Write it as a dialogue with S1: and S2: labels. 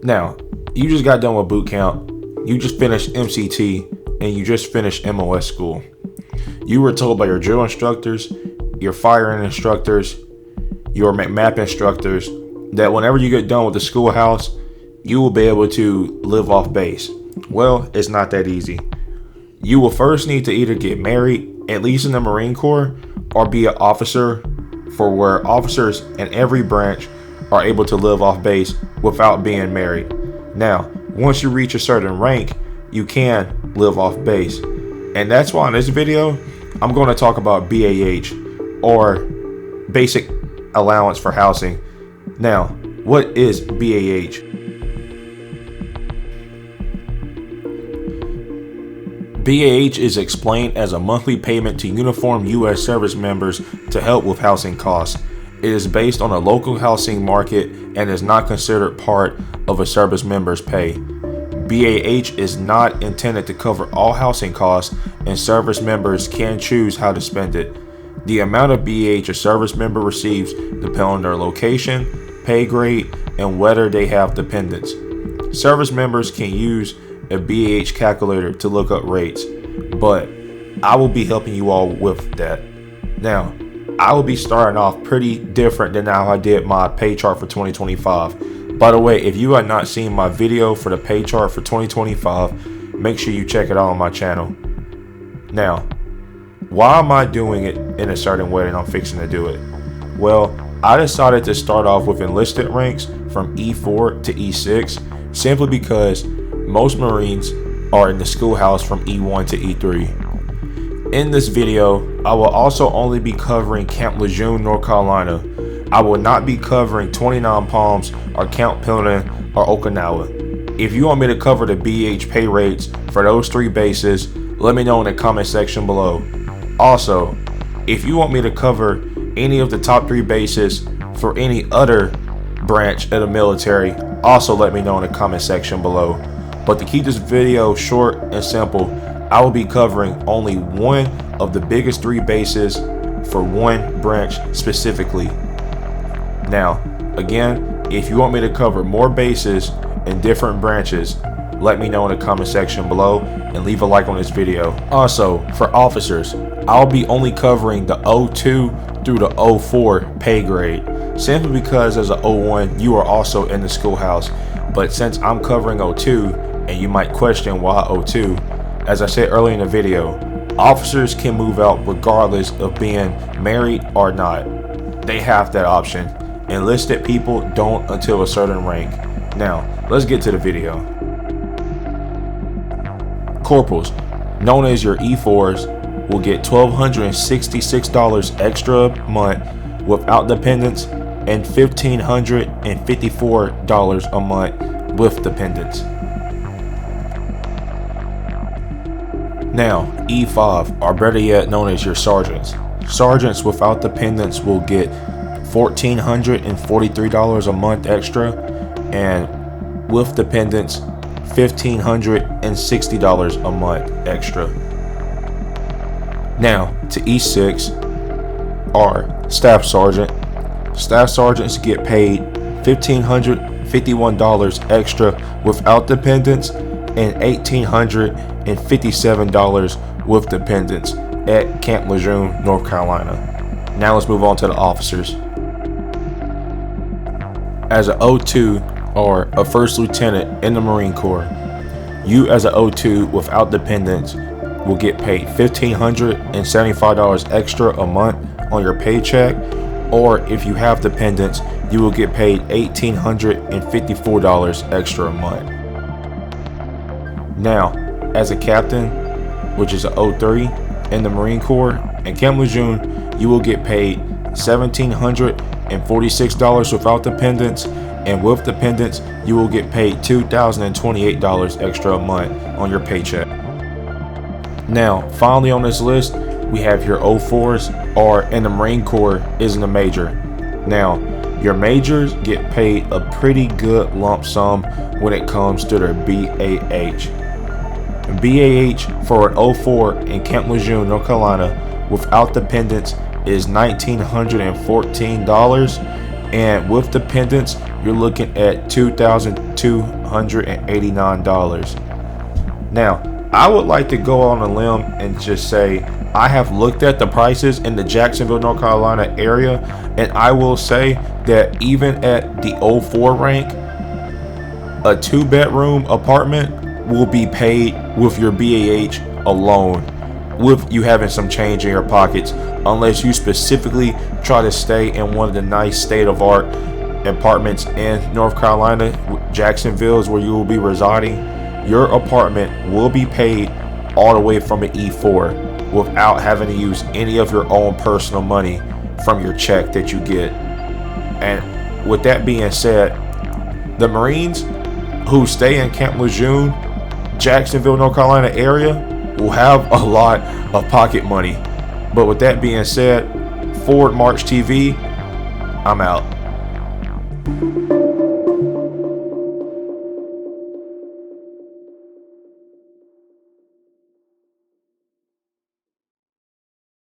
S1: Now, you just got done with boot camp, you just finished MCT, and you just finished MOS school. You were told by your drill instructors, your firing instructors, your map instructors that whenever you get done with the schoolhouse, you will be able to live off base. Well, it's not that easy. You will first need to either get married, at least in the Marine Corps, or be an officer, for where officers in every branch are able to live off base without being married. Now, once you reach a certain rank, you can live off base. And that's why in this video, I'm going to talk about BAH, or Basic Allowance for Housing. Now, what is BAH? BAH is explained as a monthly payment to uniformed U.S. service members to help with housing costs. It is based on a local housing market and is not considered part of a service member's pay. BAH is not intended to cover all housing costs, and service members can choose how to spend it. The amount of BAH a service member receives depends on their location, pay grade, and whether they have dependents. Service members can use a BAH calculator to look up rates, but I will be helping you all with that. Now, I will be starting off pretty different than how I did my pay chart for 2025. By the way, if you have not seen my video for the pay chart for 2025, make sure you check it out on my channel. Now, why am I doing it in a certain way and I'm fixing to do it? Well, I decided to start off with enlisted ranks from E4 to E6 simply because most Marines are in the schoolhouse from E1 to E3. In this video, I will also only be covering Camp Lejeune, North Carolina. I will not be covering 29 Palms or Camp Pendleton or Okinawa. If you want me to cover the BAH pay rates for those three bases, let me know in the comment section below. Also, if you want me to cover any of the top 3 bases for any other branch of the military, also let me know in the comment section below. But to keep this video short and simple, I will be covering only one of the biggest 3 bases for one branch specifically. Now, again, if you want me to cover more bases in different branches, let me know in the comment section below and leave a like on this video. Also, for officers, I'll be only covering the 02 through the 04 pay grade, simply because as a 01 you are also in the schoolhouse. But since I'm covering 02, and you might question why 02, as I said earlier in the video, officers can move out regardless of being married or not. They have that option. Enlisted people don't until a certain rank. Now, let's get to the video. Corporals, known as your E4s, will get $1,266 extra a month without dependents and $1,554 a month with dependents. Now, E5, or better yet known as your sergeants. Sergeants without dependents will get $1,443 a month extra, and with dependents, $1,560 a month extra. Now, to E6, or staff sergeant. Staff sergeants get paid $1,551 extra without dependents and $1,857 with dependents at Camp Lejeune, North Carolina. Now let's move on to the officers. As a 02 or a first lieutenant in the Marine Corps, you as a 02 without dependents will get paid $1,575 extra a month on your paycheck, or if you have dependents, you will get paid $1,854 extra a month. Now, as a captain, which is a 03 in the Marine Corps, and Camp Lejeune, you will get paid $1,746 without dependents, and with dependents, you will get paid $2,028 extra a month on your paycheck. Now, finally on this list, we have your 04s, or in the Marine Corps is in a major. Now, your majors get paid a pretty good lump sum when it comes to their BAH. BAH for an 04 in Camp Lejeune, North Carolina, without dependents is $1,914, and with dependents, you're looking at $2,289. Now, I would like to go on a limb and just say I have looked at the prices in the Jacksonville, North Carolina area, and I will say that even at the 04 rank, a 2-bedroom apartment will be paid with your BAH alone, with you having some change in your pockets, unless you specifically try to stay in one of the nice state-of-art apartments in North Carolina. Jacksonville is where you will be residing. Your apartment will be paid all the way from an E4 without having to use any of your own personal money from your check that you get. And with that being said, the Marines who stay in Camp Lejeune, Jacksonville, North Carolina area will have a lot of pocket money. But with that being said, Forward March TV, I'm out.